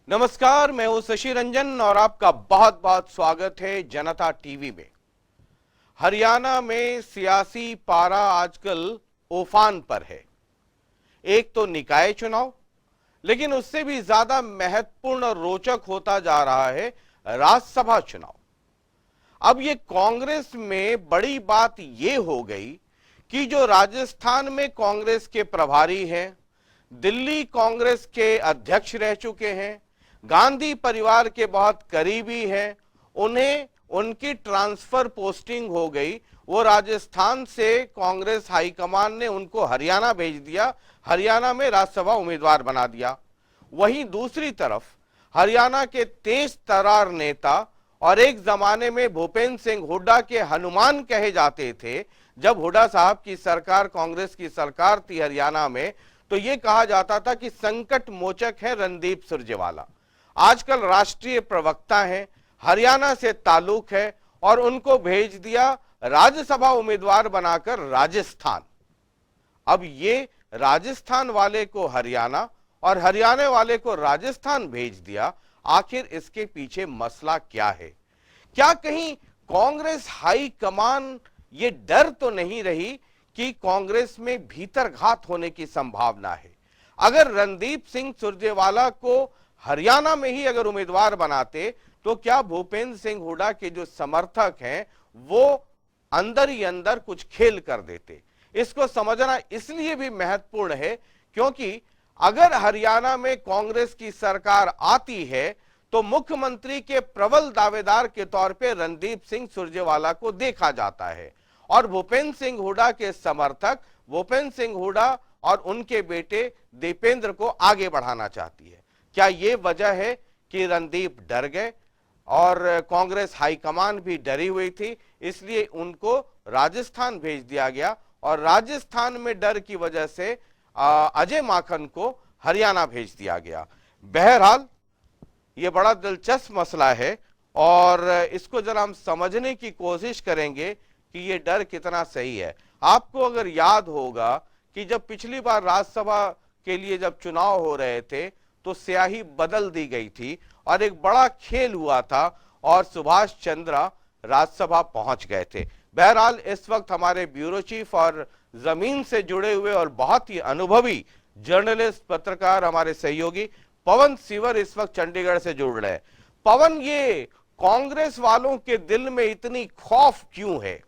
नमस्कार, मैं हूं शशि रंजन और आपका बहुत बहुत स्वागत है जनता टीवी में। हरियाणा में सियासी पारा आजकल उफान पर है। एक तो निकाय चुनाव, लेकिन उससे भी ज्यादा महत्वपूर्ण और रोचक होता जा रहा है राज्यसभा चुनाव। अब ये कांग्रेस में बड़ी बात ये हो गई कि जो राजस्थान में कांग्रेस के प्रभारी हैं, दिल्ली कांग्रेस के अध्यक्ष रह चुके हैं, गांधी परिवार के बहुत करीबी हैं, उन्हें उनकी ट्रांसफर पोस्टिंग हो गई। वो राजस्थान से कांग्रेस हाईकमान ने उनको हरियाणा भेज दिया, हरियाणा में राज्यसभा उम्मीदवार बना दिया। वहीं दूसरी तरफ हरियाणा के तेज तर्रार नेता और एक जमाने में भूपेंद्र सिंह हुड्डा के हनुमान कहे जाते थे, जब हुड्डा साहब की सरकार कांग्रेस की सरकार थी हरियाणा में, तो यह कहा जाता था कि संकट मोचक है रणदीप सुरजेवाला। आजकल राष्ट्रीय प्रवक्ता हैं, हरियाणा से ताल्लुक है और उनको भेज दिया राज्यसभा उम्मीदवार बनाकर राजस्थान। अब ये राजस्थान वाले को हरियाणा और हरियाणा वाले को राजस्थान भेज दिया। आखिर इसके पीछे मसला क्या है? क्या कहीं कांग्रेस हाई कमान ये डर तो नहीं रही कि कांग्रेस में भीतरघात होने की संभावना है? अगर रणदीप सिंह सुरजेवाला को हरियाणा में ही अगर उम्मीदवार बनाते तो क्या भूपेंद्र सिंह हुड्डा के जो समर्थक हैं वो अंदर ही अंदर कुछ खेल कर देते? इसको समझना इसलिए भी महत्वपूर्ण है क्योंकि अगर हरियाणा में कांग्रेस की सरकार आती है तो मुख्यमंत्री के प्रबल दावेदार के तौर पर रणदीप सिंह सुरजेवाला को देखा जाता है और भूपेंद्र सिंह हुड्डा के समर्थक भूपेंद्र सिंह हुड्डा और उनके बेटे दीपेंद्र को आगे बढ़ाना चाहती है। क्या यह वजह है कि रणदीप डर गए और कांग्रेस हाईकमान भी डरी हुई थी, इसलिए उनको राजस्थान भेज दिया गया और राजस्थान में डर की वजह से अजय माकन को हरियाणा भेज दिया गया? बहरहाल यह बड़ा दिलचस्प मसला है और इसको जरा हम समझने की कोशिश करेंगे कि यह डर कितना सही है। आपको अगर याद होगा कि जब पिछली बार राज्यसभा के लिए जब चुनाव हो रहे थे तो स्याही बदल दी गई थी और एक बड़ा खेल हुआ था और सुभाष चंद्रा राज्यसभा पहुंच गए थे। बहरहाल इस वक्त हमारे ब्यूरो चीफ और जमीन से जुड़े हुए और बहुत ही अनुभवी जर्नलिस्ट पत्रकार हमारे सहयोगी पवन सिवर इस वक्त चंडीगढ़ से जुड़ रहे हैं। पवन, ये कांग्रेस वालों के दिल में इतनी खौफ क्यों है?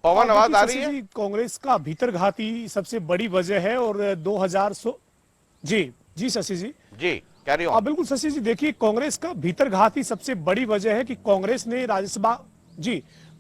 पवन, आवाज आ रही है? कांग्रेस का भीतरघाती सबसे बड़ी वजह है और 2016 जी शशि जी कैरी ऑन। बिल्कुल शशि जी, देखिए कांग्रेस का भीतरघाती सबसे बड़ी वजह है कि कांग्रेस ने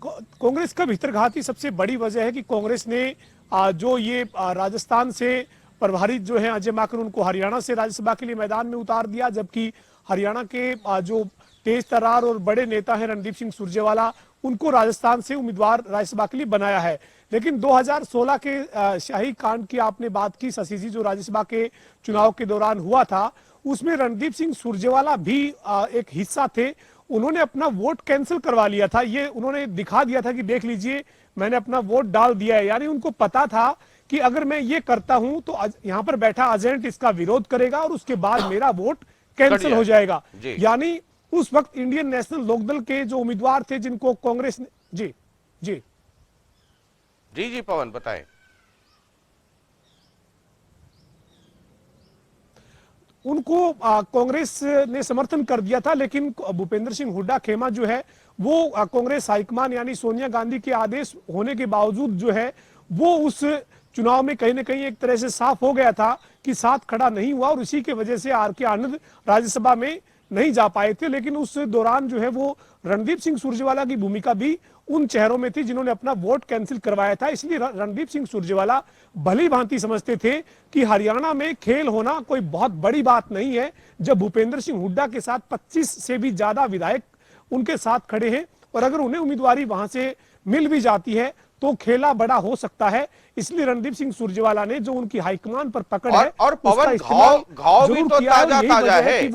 कांग्रेस का भीतरघाती सबसे बड़ी वजह है कि कांग्रेस ने जो ये राजस्थान से प्रभारी जो है अजय माकन, उनको हरियाणा से राज्यसभा के लिए मैदान में उतार दिया, जबकि हरियाणा के जो तेज तर्रार और बड़े नेता हैं रणदीप सिंह सुरजेवाला, उनको राजस्थान से उम्मीदवार राज्यसभा के लिए बनाया है। लेकिन 2016 के शाही कांड की आपने बात की शशि जी, जो राज्यसभा के चुनाव के दौरान हुआ था, उसमें रणदीप सिंह सुरजेवाला भी एक हिस्सा थे। उन्होंने अपना वोट कैंसिल करवा लिया था। ये उन्होंने दिखा दिया था कि देख लीजिए मैंने अपना वोट डाल दिया है। यानी उनको पता था कि अगर मैं ये करता हूं तो यहाँ पर बैठा एजेंट इसका विरोध करेगा और उसके बाद मेरा वोट कैंसिल हो जाएगा। यानी उस वक्त इंडियन नेशनल लोकदल के जो उम्मीदवार थे जिनको कांग्रेस ने जी जी जी जी पवन बताएं। उनको कांग्रेस ने समर्थन कर दिया था, लेकिन भूपेंद्र सिंह हुड्डा खेमा जो है वो कांग्रेस हाईकमान यानी सोनिया गांधी के आदेश होने के बावजूद जो है वो उस चुनाव में कहीं ना कहीं एक तरह से साफ हो गया था कि साथ खड़ा नहीं हुआ और इसी के वजह से आर.के. आनंद राज्यसभा में नहीं जा पाए थे। लेकिन उस दौरान जो है वो रणदीप सिंह सुरजेवाला की भूमिका भी उन चेहरों में थी जिन्होंने अपना वोट कैंसिल करवाया था। इसलिए रणदीप सिंह सुरजेवाला भली भांति समझते थे कि हरियाणा में खेल होना कोई बहुत बड़ी बात नहीं है। जब भूपेंद्र सिंह हुड्डा के साथ 25 से भी ज्यादा विधायक उनके साथ खड़े हैं और अगर उन्हें उम्मीदवारी वहां से मिल भी जाती है तो खेला बड़ा हो सकता है। इसलिए रणदीप सिंह सुरजेवाला ने जो उनकी हाईकमान पर पकड़ है और पवन, घाव भी तो ताजा ताजा है,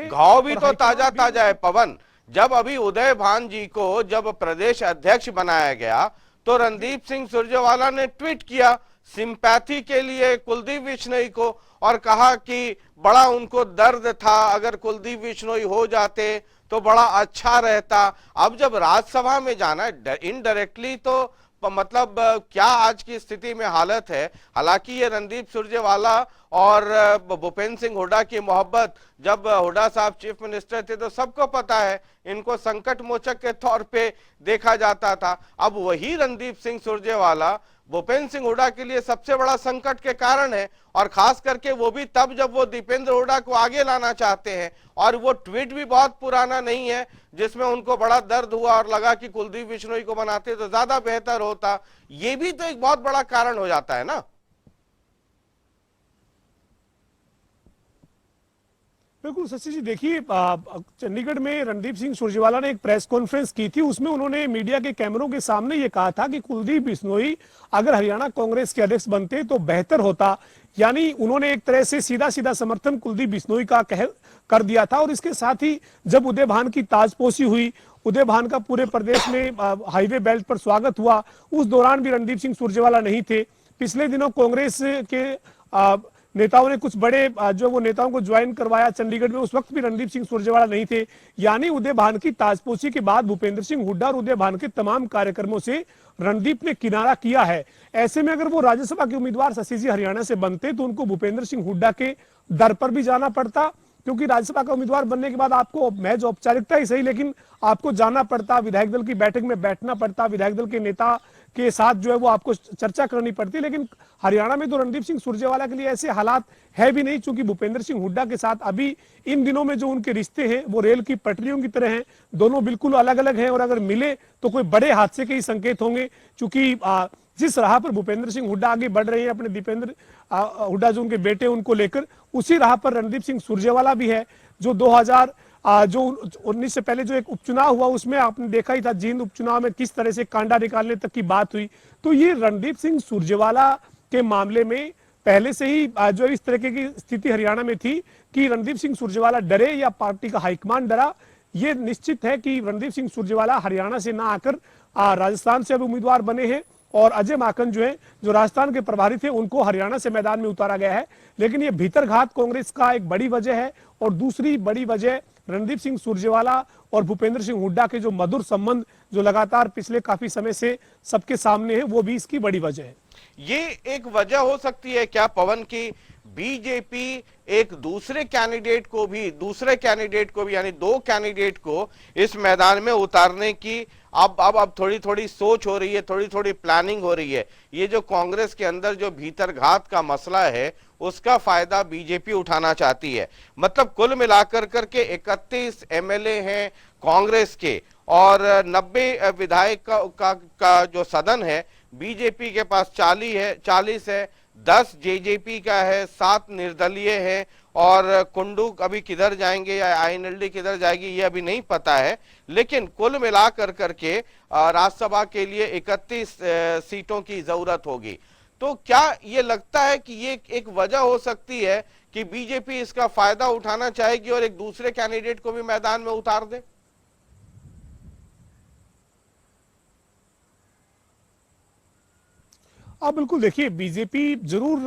घाव भी तो ताजा ताजा है पवन। जब अभी उदय भान जी को जब प्रदेश अध्यक्ष बनाया गया तो रणदीप सिंह सुरजेवाला ने ट्वीट किया, सिंपैथी के लिए कुलदीप बिश्नोई को और कहा कि बड़ा उनको दर्द था, अगर कुलदीप बिश्नोई हो जाते तो बड़ा अच्छा रहता। अब जब राज्यसभा में जाना है इनडायरेक्टली, तो मतलब क्या आज की स्थिति में हालत है। हालांकि ये रणदीप सुरजेवाला और भूपेंद्र सिंह हुड्डा की मोहब्बत, जब हुड्डा साहब चीफ मिनिस्टर थे तो सबको पता है इनको संकट मोचक के तौर पे देखा जाता था। अब वही रणदीप सिंह सुरजेवाला भूपेंद्र सिंह हुड्डा के लिए सबसे बड़ा संकट के कारण है, और खास करके वो भी तब जब वो दीपेंद्र हुड्डा को आगे लाना चाहते हैं। और वो ट्वीट भी बहुत पुराना नहीं है जिसमें उनको बड़ा दर्द हुआ और लगा कि कुलदीप बिश्नोई को बनाते तो ज्यादा बेहतर होता। ये भी तो एक बहुत बड़ा कारण हो जाता है ना। बिल्कुल शशि जी, देखिए चंडीगढ़ में रणदीप सिंह सुरजेवाला ने एक प्रेस कॉन्फ्रेंस की थी। उसमें उन्होंने मीडिया के कैमरों के सामने ये कहा था कि कुलदीप बिश्नोई अगर हरियाणा कांग्रेस के अध्यक्ष बनते तो बेहतर होता। यानी उन्होंने एक तरह से सीधा सीधा समर्थन कुलदीप बिश्नोई का कर दिया था। और इसके साथ ही जब उदय भान की ताजपोशी हुई, उदय भान का पूरे प्रदेश में हाईवे बेल्ट पर स्वागत हुआ, उस दौरान भी रणदीप सिंह सुरजेवाला नहीं थे। पिछले दिनों कांग्रेस के नेताओं ने कुछ बड़े जो वो नेताओं को ज्वाइन करवाया चंडीगढ़ में, उस वक्त भी रणदीप सिंह सुरजेवाला नहीं थे। यानी उदय भान की ताजपोशी के बाद भूपेंद्र सिंह हुड्डा और उदय भान के तमाम कार्यक्रमों से रणदीप ने किनारा किया है। ऐसे में अगर वो राज्यसभा के उम्मीदवार शशि जी हरियाणा से बनते तो उनको भूपेंद्र सिंह हुड्डा के दर पर भी जाना पड़ता, क्योंकि राज्यसभा का उम्मीदवार बनने के बाद आपको महज औपचारिकता ही सही, लेकिन आपको जाना पड़ता, विधायक दल की बैठक में बैठना पड़ता, विधायक दल के नेता के साथ जो है वो आपको चर्चा करनी पड़ती। लेकिन हरियाणा में तो रणदीप सिंह सुरजेवाला के लिए ऐसे हालात है भी नहीं, क्योंकि भूपेंद्र सिंह हुड्डा के साथ अभी इन दिनों में जो उनके रिश्ते हैं वो रेल की पटरियों की तरह हैं। दोनों बिल्कुल अलग अलग हैं और अगर मिले तो कोई बड़े हादसे के ही संकेत होंगे। क्योंकि जिस राह पर भूपेंद्र सिंह हुड्डा आगे बढ़ रहे हैं अपने दीपेंद्र हुड्डा जो उनके बेटे उनको लेकर, उसी राह पर रणदीप सिंह सुरजेवाला भी है। जो 2019 से पहले जो एक उपचुनाव हुआ उसमें आपने देखा ही था, जींद उपचुनाव में किस तरह से कांडा निकालने तक की बात हुई। तो ये रणदीप सिंह सुरजेवाला के मामले में पहले से ही जो इस तरह की स्थिति हरियाणा में थी कि रणदीप सिंह सुरजेवाला डरे या पार्टी का हाईकमान डरा। ये निश्चित है कि रणदीप सिंह सुरजेवाला हरियाणा से ना आकर राजस्थान से अब उम्मीदवार बने हैं, और अजय माकन जो है जो राजस्थान के प्रभारी थे उनको हरियाणा से मैदान में उतारा गया है। लेकिन ये भीतरघात कांग्रेस का एक बड़ी वजह है, और दूसरी बड़ी वजह रणदीप सिंह सुरजेवाला और भूपेंद्र सिंह हुड्डा के जो मधुर संबंध जो लगातार पिछले काफी समय से सबके सामने है, वो भी इसकी बड़ी वजह है। ये एक वजह हो सकती है क्या पवन की बीजेपी एक दूसरे कैंडिडेट को भी यानी दो कैंडिडेट को इस मैदान में उतारने की अब थोड़ी थोड़ी सोच हो रही है, थोड़ी थोड़ी प्लानिंग हो रही है। ये जो कांग्रेस के अंदर जो भीतरघात का मसला है उसका फायदा बीजेपी उठाना चाहती है। मतलब कुल मिलाकर करके 31 एमएलए हैं कांग्रेस के और 90 विधायक का जो सदन है बीजेपी के पास 40 है, 10 जेजेपी का है, 7 निर्दलीय है, और कुंडू अभी किधर जाएंगे या आईएनएलडी किधर जाएगी ये अभी नहीं पता है। लेकिन कुल मिलाकर करके राज्यसभा के लिए 31 सीटों की जरूरत होगी। तो क्या ये लगता है कि ये एक वजह हो सकती है कि बीजेपी इसका फायदा उठाना चाहेगी और एक दूसरे कैंडिडेट को भी मैदान में उतार दे? बिल्कुल, देखिए बीजेपी जरूर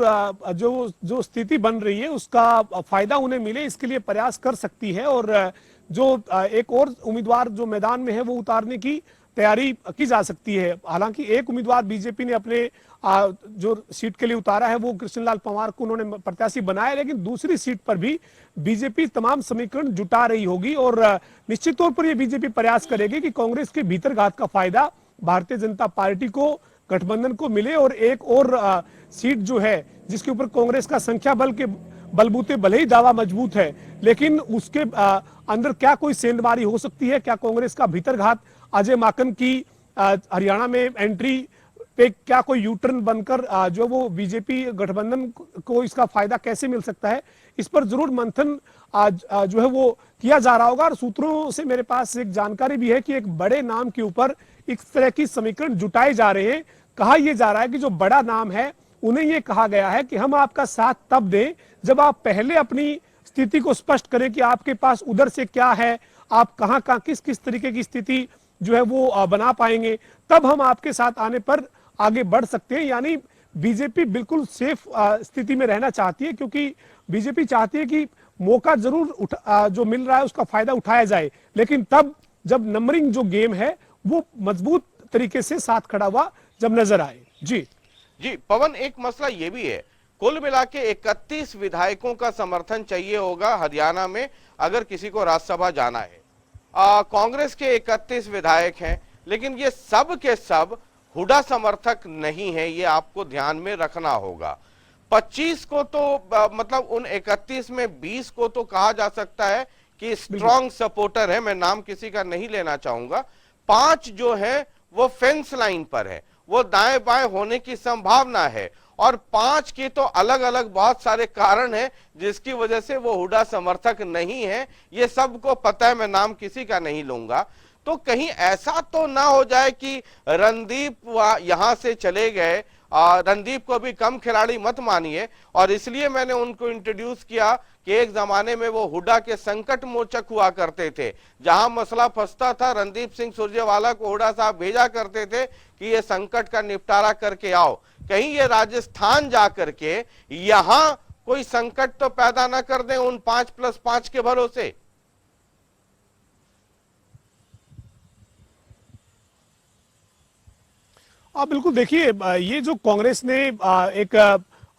जो स्थिति बन रही है उसका फायदा उन्हें मिले इसके लिए प्रयास कर सकती है, और जो एक और उम्मीदवार जो मैदान में है वो उतारने की तैयारी की जा सकती है। हालांकि एक उम्मीदवार बीजेपी ने अपने जो सीट के लिए उतारा है वो कृष्णलाल पंवार को उन्होंने प्रत्याशी बनाया, लेकिन दूसरी सीट पर भी बीजेपी तमाम समीकरण जुटा रही होगी, और निश्चित तौर पर यह बीजेपी प्रयास करेगी कि कांग्रेस के भीतरघात का फायदा भारतीय जनता पार्टी को, गठबंधन को मिले, और एक और सीट जो है जिसके ऊपर कांग्रेस का संख्या बल के बलबूते भले ही दावा मजबूत है, लेकिन उसके अंदर क्या कोई सेंधमारी हो सकती है? क्या कांग्रेस का भीतरघात अजय माकन की हरियाणा में एंट्री पे क्या कोई यूटर्न बनकर जो वो बीजेपी गठबंधन को इसका फायदा कैसे मिल सकता है? इस पर जरूर मंथन जो है वो किया जा रहा होगा। और सूत्रों से मेरे पास एक जानकारी भी है कि एक बड़े नाम के ऊपर इस तरह की समीकरण जुटाए जा रहे हैं। कहा यह जा रहा है कि जो बड़ा नाम है उन्हें यह कहा गया है कि हम आपका साथ तब दें जब आप पहले अपनी स्थिति को स्पष्ट करें कि आपके पास उधर से क्या है, आप कहां किस किस तरीके की स्थिति जो है वो बना पाएंगे, तब हम आपके साथ आने पर आगे बढ़ सकते हैं। यानी बीजेपी बिल्कुल सेफ स्थिति में रहना चाहती है, क्योंकि बीजेपी चाहती है कि मौका जरूर जो मिल रहा है उसका फायदा उठाया जाए, लेकिन तब जब नंबरिंग जो गेम है वो मजबूत तरीके से साथ खड़ा हुआ जब नजर आए। जी जी पवन, एक मसला ये भी है, कुल मिला के 31 विधायकों का समर्थन चाहिए होगा हरियाणा में अगर किसी को राज्यसभा जाना है। कांग्रेस के 31 विधायक हैं, लेकिन ये सब के सब हुडा समर्थक नहीं है, ये आपको ध्यान में रखना होगा। 25 को तो मतलब उन 31 में 20 को तो कहा जा सकता है कि स्ट्रॉन्ग सपोर्टर है, मैं नाम किसी का नहीं लेना चाहूंगा। 5 जो है वो फेंस लाइन पर है, वो दाएं बाएं होने की संभावना है, और 5 के तो अलग अलग बहुत सारे कारण हैं जिसकी वजह से वो हुडा समर्थक नहीं है, ये सबको पता है, मैं नाम किसी का नहीं लूंगा। तो कहीं ऐसा तो ना हो जाए कि रणदीप यहां से चले गए। रणदीप को भी कम खिलाड़ी मत मानिए, और इसलिए मैंने उनको इंट्रोड्यूस किया कि एक जमाने में वो हुडा के संकट मोचक हुआ करते थे। जहां मसला फंसता था, रणदीप सिंह सुरजेवाला को हुडा साहब भेजा करते थे कि ये संकट का निपटारा करके आओ। कहीं ये राजस्थान जा करके यहां कोई संकट तो पैदा ना कर दें उन 5+5 के भरोसे। बिल्कुल, देखिए ये जो कांग्रेस ने एक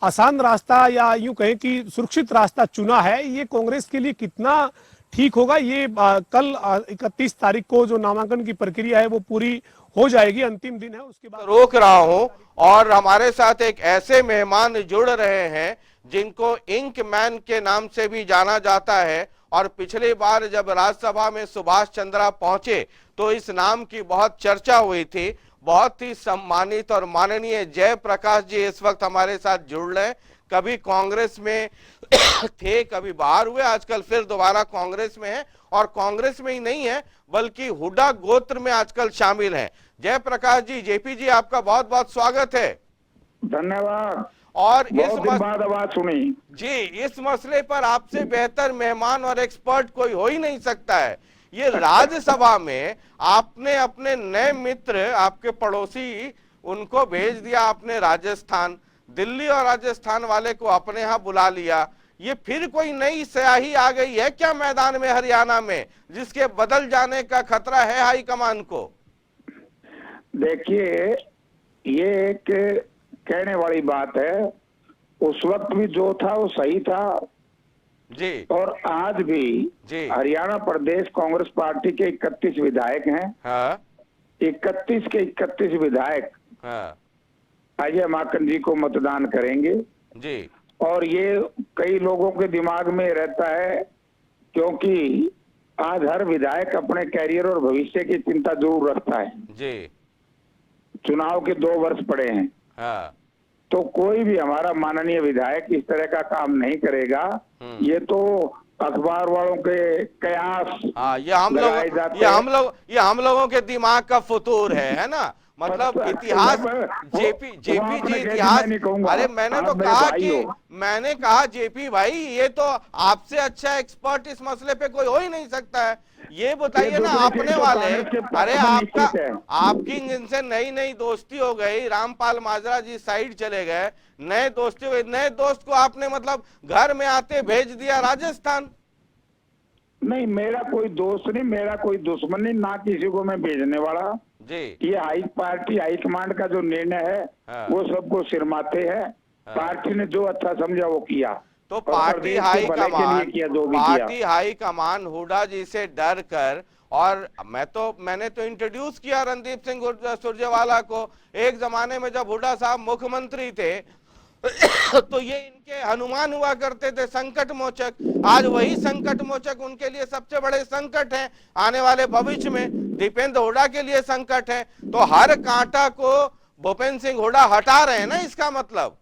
आसान रास्ता या यूं कहें कि सुरक्षित रास्ता चुना है, ये कांग्रेस के लिए कितना ठीक होगा, ये कल 31 तारीख को जो नामांकन की प्रक्रिया है वो पूरी हो जाएगी, अंतिम दिन है, उसके बाद रोक रहा हूं। और हमारे साथ एक ऐसे मेहमान जुड़ रहे हैं जिनको इंक मैन के नाम से भी जाना जाता है, और पिछली बार जब राज्यसभा में सुभाष चंद्रा पहुंचे तो इस नाम की बहुत चर्चा हुई थी। बहुत ही सम्मानित और माननीय जयप्रकाश जी इस वक्त हमारे साथ जुड़ रहे हैं। कभी कांग्रेस में थे, कभी बाहर हुए, आजकल फिर दोबारा कांग्रेस में है, और कांग्रेस में ही नहीं है बल्कि हुडा गोत्र में आजकल शामिल हैं। जयप्रकाश जी, जेपी जी, आपका बहुत बहुत स्वागत है। धन्यवाद। और बहुत दिन बाद आवाज सुनी जी, इस मसले पर आपसे बेहतर मेहमान और एक्सपर्ट कोई हो ही नहीं सकता है। ये राज्यसभा में आपने अपने नए मित्र, आपके पड़ोसी, उनको भेज दिया आपने राजस्थान, दिल्ली और राजस्थान वाले को अपने यहां बुला लिया। ये फिर कोई नई स्याही आ गई है क्या मैदान में हरियाणा में, जिसके बदल जाने का खतरा है हाईकमान को? देखिए, ये एक कहने वाली बात है। उस वक्त भी जो था वो सही था जी, और आज भी जी। हरियाणा प्रदेश कांग्रेस पार्टी के 31 विधायक हैं। हाँ 31 के 31 विधायक हाँ अजय माकन जी को मतदान करेंगे। जी, और ये कई लोगों के दिमाग में रहता है, क्योंकि आज हर विधायक अपने कैरियर और भविष्य की चिंता जरूर रखता है। जी। चुनाव के 2 वर्ष पड़े हैं, हाँ तो कोई भी हमारा माननीय विधायक इस तरह का काम नहीं करेगा। ये तो अखबार वालों के कयास हाँ, लगाए जाते हैं। ये हम लोगों के दिमाग का फतूर है ना, मतलब इतिहास। जेपी जी इतिहास, अरे मैंने तो कहा कि, मैंने कहा जेपी भाई, ये तो आपसे अच्छा एक्सपर्ट इस मसले पे कोई हो ही नहीं सकता है। ये बताइए ना, अपने वाले, अरे आपकी जिनसे नई नई दोस्ती हो गई, रामपाल माजरा जी साइड चले गए, नए दोस्ती हो गई, नए दोस्त को आपने मतलब घर में आते भेज दिया राजस्थान। नहीं, मेरा कोई दोस्त नहीं, मेरा कोई दुश्मन नहीं, ना किसी को मैं भेजने वाला जी। ये पार्टी हाईकमांड का जो निर्णय है हाँ। वो सबको सिरमाते हैं। पार्टी ने जो अच्छा समझा वो किया, तो पार्टी हाईकमान हाईकमान हुडा जी से डर कर, और मैंने तो इंट्रोड्यूस किया रणदीप सिंह सुरजेवाला को एक जमाने में जब हुडा साहब मुख्यमंत्री थे तो ये इनके हनुमान हुआ करते थे, संकट मोचक। आज वही संकट मोचक उनके लिए सबसे बड़े संकट हैं आने वाले भविष्य में। दीपेंद्र हुडा के लिए संकट है, तो हर कांटा को भूपेंद्र सिंह हुडा हटा रहे हैं ना, इसका मतलब।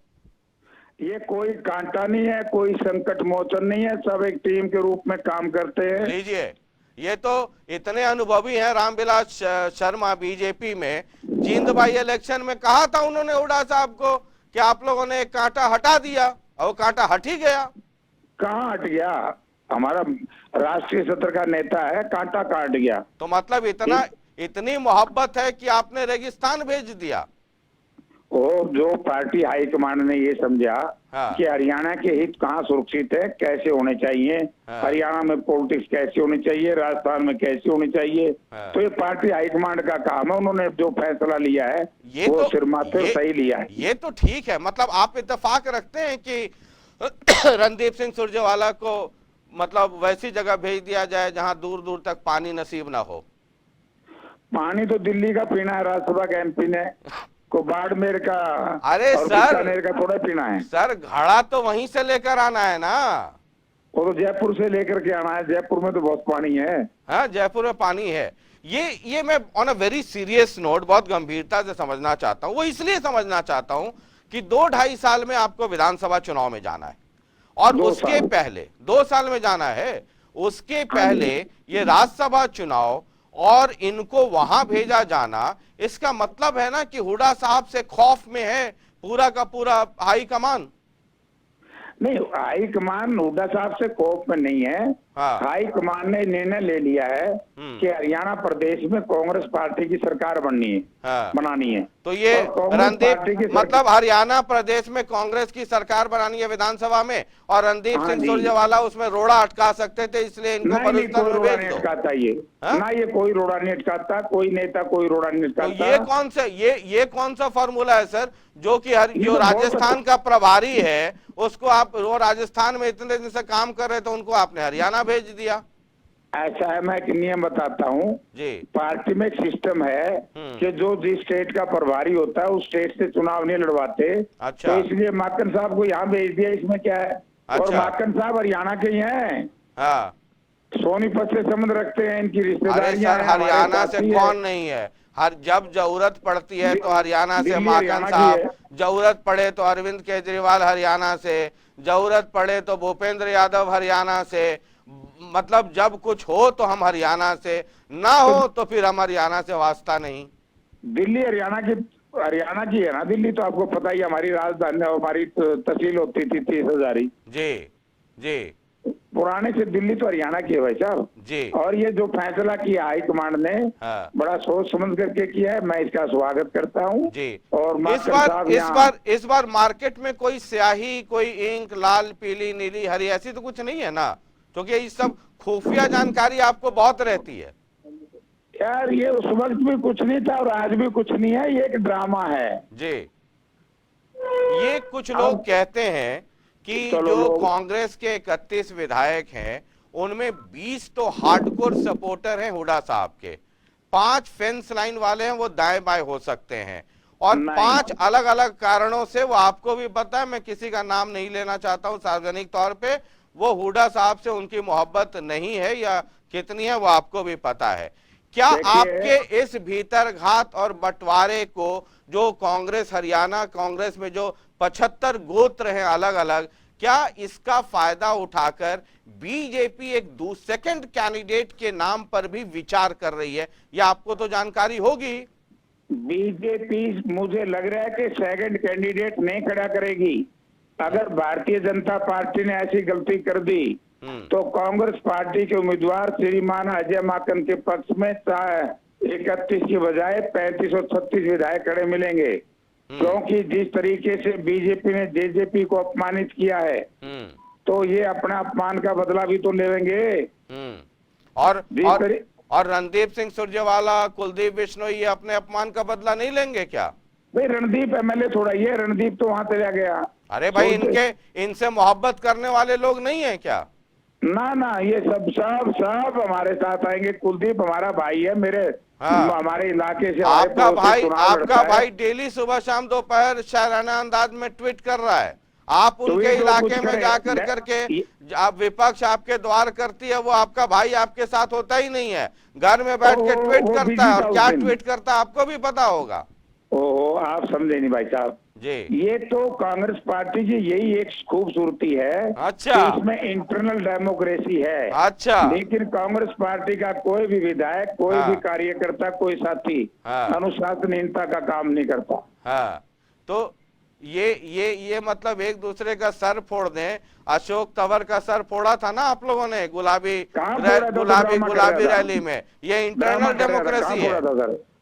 ये कोई कांटा नहीं है, कोई संकट मोचन नहीं है, सब एक टीम के रूप में काम करते हैं। लीजिए, ये तो इतने अनुभवी हैं रामविलास शर्मा बीजेपी में, जींद बाई इलेक्शन में कहा था उन्होंने हुडा साहब को कि आप लोगों ने एक कांटा हटा दिया, और कांटा हट ही गया। कहाँ हट गया? हमारा राष्ट्रीय सत्र का नेता है, कांटा काट गया। तो मतलब इतनी मोहब्बत है कि आपने रेगिस्तान भेज दिया। वो जो पार्टी हाईकमान ने ये समझा हाँ। कि हरियाणा के हित कहाँ सुरक्षित है, कैसे होने चाहिए, हाँ। हरियाणा में पॉलिटिक्स कैसे होनी चाहिए, राजस्थान में कैसे होनी चाहिए, हाँ। तो ये पार्टी हाईकमांड का काम है। उन्होंने जो फैसला लिया है वो सिर माथे सही लिया है। ये तो ठीक है, मतलब आप इत्तेफाक रखते हैं कि रणदीप सिंह सुरजेवाला को मतलब वैसी जगह भेज दिया जाए जहां दूर दूर तक पानी नसीब ना हो। पानी तो दिल्ली का पीना है, राज्यसभा के एमपी ने, को बाड़मेर का अरे और सर, बीकानेर का थोड़ा पीना है। सर घड़ा तो वहीं से लेकर आना है ना। वो तो जयपुर से लेकर के आना है, जयपुर में तो बहुत पानी है। हाँ, जयपुर में पानी है। ये मैं on a very serious note बहुत गंभीरता से समझना चाहता हूं। वो इसलिए समझना चाहता हूं कि 2-2.5 साल में आपको विधानसभा चुनाव में जाना है और उसके पहले 2 साल में जाना है, उसके पहले ये राज्यसभा चुनाव और इनको वहां भेजा जाना, इसका मतलब है ना कि हुड्डा साहब से खौफ में है पूरा का पूरा हाई कमान। नहीं, हाई कमान हुड्डा साहब से कोप में नहीं है। हाँ। हाई कमान ने निर्णय ले लिया है कि हरियाणा प्रदेश में कांग्रेस पार्टी की सरकार बननी है। हाँ। बनानी है। तो ये रणदीप मतलब हरियाणा प्रदेश में कांग्रेस की सरकार बनानी है विधानसभा में, और रणदीप सिंह सुरजेवाला उसमें रोड़ा अटका सकते थे, इसलिए इनको बलूचिस्तान में भेज दो। ना ये कोई रोड़ा नहीं अटकाता, कोई नेता कोई रोड़ा नहीं अटकाता। तो ये कौन सा फॉर्मूला है सर, जो कि जो राजस्थान का प्रभारी है उसको आप, वो राजस्थान में इतने दिन से काम कर रहे थे, उनको आपने हरियाणा भेज दिया। ऐसा है, मैं एक नियम बताता हूँ जी। पार्टी में एक सिस्टम है कि जो जिस स्टेट का प्रभारी होता है उस स्टेट से चुनाव नहीं लड़वाते। अच्छा। तो इसलिए माकन साहब को यहाँ भेज दिया, इसमें क्या है। अच्छा। और माकन साहब हरियाणा के ही हैं। हाँ। सोनीपत से संबंध रखते हैं, इनकी रिश्तेदारियां हैं। हरियाणा से कौन नहीं है, हर जब जरूरत पड़ती है तो हरियाणा से माकन साहब, जरूरत पड़े तो अरविंद केजरीवाल हरियाणा से, जरूरत पड़े तो भूपेंद्र यादव हरियाणा से, मतलब जब कुछ हो तो हम हरियाणा से, ना हो तो फिर हम हरियाणा से वास्ता नहीं। दिल्ली हरियाणा की है ना। दिल्ली तो आपको पता ही, हमारी राजधानी, हमारी तहसील होती थी 30,000। जी जी। पुराने से दिल्ली तो हरियाणा की है भाई साहब जी। और ये जो फैसला किया हाईकमांड ने, हाँ। बड़ा सोच समझ करके किया है, मैं इसका स्वागत करता हूँ जी। और इस बार मार्केट में कोई स्याही, कोई इंक लाल पीली नीली हरी ऐसी तो कुछ नहीं है ना, क्योंकि ये सब खुफिया जानकारी आपको बहुत रहती है यार। ये उस वक्त भी कुछ नहीं था और आज भी कुछ नहीं है, ये एक ड्रामा है जी। ये कुछ लोग कहते हैं कि जो कांग्रेस के 31 विधायक हैं उनमें 20 तो हार्डकोर सपोर्टर हैं हुड्डा साहब के, 5 फेंस लाइन वाले हैं, वो दाएं बाएं हो सकते हैं, और 5 अलग अलग कारणों से, वो आपको भी पता है, मैं किसी का नाम नहीं लेना चाहता हूं सार्वजनिक तौर पे, वो हुड्डा साहब से उनकी मोहब्बत नहीं है या कितनी है वो आपको भी पता है। क्या आपके इस भीतरघात और बंटवारे को, जो कांग्रेस हरियाणा कांग्रेस में जो 75 गोत्र हैं अलग अलग, क्या इसका फायदा उठाकर बीजेपी एक सेकंड कैंडिडेट के नाम पर भी विचार कर रही है? यह आपको तो जानकारी होगी। बीजेपी मुझे लग रहा है कि सेकंड कैंडिडेट नहीं खड़ा करेगी। अगर भारतीय जनता पार्टी ने ऐसी गलती कर दी तो कांग्रेस पार्टी के उम्मीदवार श्रीमान अजय माकन के पक्ष में 31 की बजाय 35 और 36 विधायक खड़े मिलेंगे, क्योंकि जिस तरीके से बीजेपी ने जेजेपी को अपमानित किया है तो ये अपना अपमान का बदला भी तो लेंगे। और रणदीप सिंह सुरजेवाला, कुलदीप बिश्नोई ये अपने अपमान का बदला नहीं लेंगे क्या? भाई रणदीप एमएलए थोड़ा ही है, रणदीप तो वहां चला गया। अरे भाई, इनसे मोहब्बत करने वाले लोग नहीं है क्या? ना, ये सब हमारे साथ आएंगे। कुलदीप हमारा भाई है, हमारे इलाके से आपका भाई डेली सुबह शाम दोपहर शायराना अंदाज में ट्वीट कर रहा है। आप उनके इलाके में जाकर करके, आप विपक्ष आपके द्वार करती है, वो आपका भाई आपके साथ होता ही नहीं है, घर में बैठ के ट्वीट करता है, और क्या ट्वीट करता है आपको भी पता होगा। ओहो, आप समझे नहीं भाई साहब जी। ये तो कांग्रेस पार्टी की यही एक खूबसूरती है। अच्छा। इसमें इंटरनल डेमोक्रेसी है। अच्छा। लेकिन कांग्रेस पार्टी का कोई भी विधायक, कोई भी कार्यकर्ता, कोई साथी अनुशासनहीनता का काम नहीं करता। हाँ, तो ये मतलब एक दूसरे का सर फोड़ दें। अशोक तंवर का सर फोड़ा था ना आप लोगों ने गुलाबी रैली में। ये इंटरनल डेमोक्रेसी है।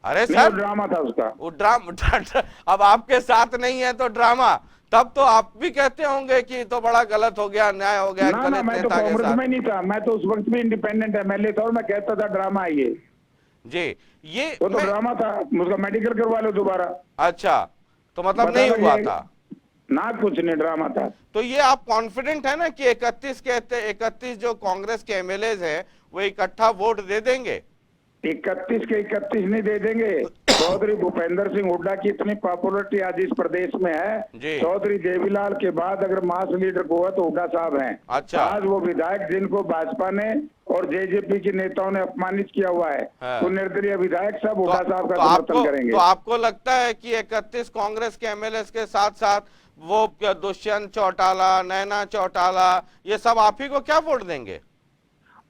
अरे नहीं, वो सर ड्रामा था उसका। वो ड्रामा अब आपके साथ नहीं है तो ड्रामा, तब तो आप भी कहते होंगे कि तो बड़ा गलत हो गया, अन्याय हो गया ना ना, दलित मैं तो नेता के कांग्रेस साथ। में नहीं था, मैं तो उस वक्त भी इंडिपेंडेंट एमएलए था और मैं कहता था ड्रामा है ये। जी, ये वो तो मैं ड्रामा था, उसका मेडिकल करवा लो दोबारा। अच्छा, तो मतलब पता नहीं लग हुआ जाएगा। था। ना, कुछ नहीं, ड्रामा था। तो ये आप कॉन्फिडेंट है ना कि 31 जो कांग्रेस के एमएलए हैं वो इकट्ठा वोट दे देंगे? 31 के 31 नहीं दे देंगे। चौधरी भूपेंद्र सिंह हुड्डा की इतनी पॉपुलरिटी आज इस प्रदेश में है। जी। चौधरी देवीलाल के बाद अगर मास लीडर को हुआ तो हुड्डा साहब हैं। अच्छा। आज वो विधायक जिनको भाजपा ने और जेजेपी के नेताओं ने अपमानित किया हुआ है, हाँ। वो निर्दलीय विधायक सब तो, हुड्डा साहब तो का समर्थन करेंगे। तो आपको लगता है कि 31 कांग्रेस के एमएलए के साथ साथ वो दुष्यंत चौटाला, नैना चौटाला, ये सब आप ही को क्या वोट देंगे?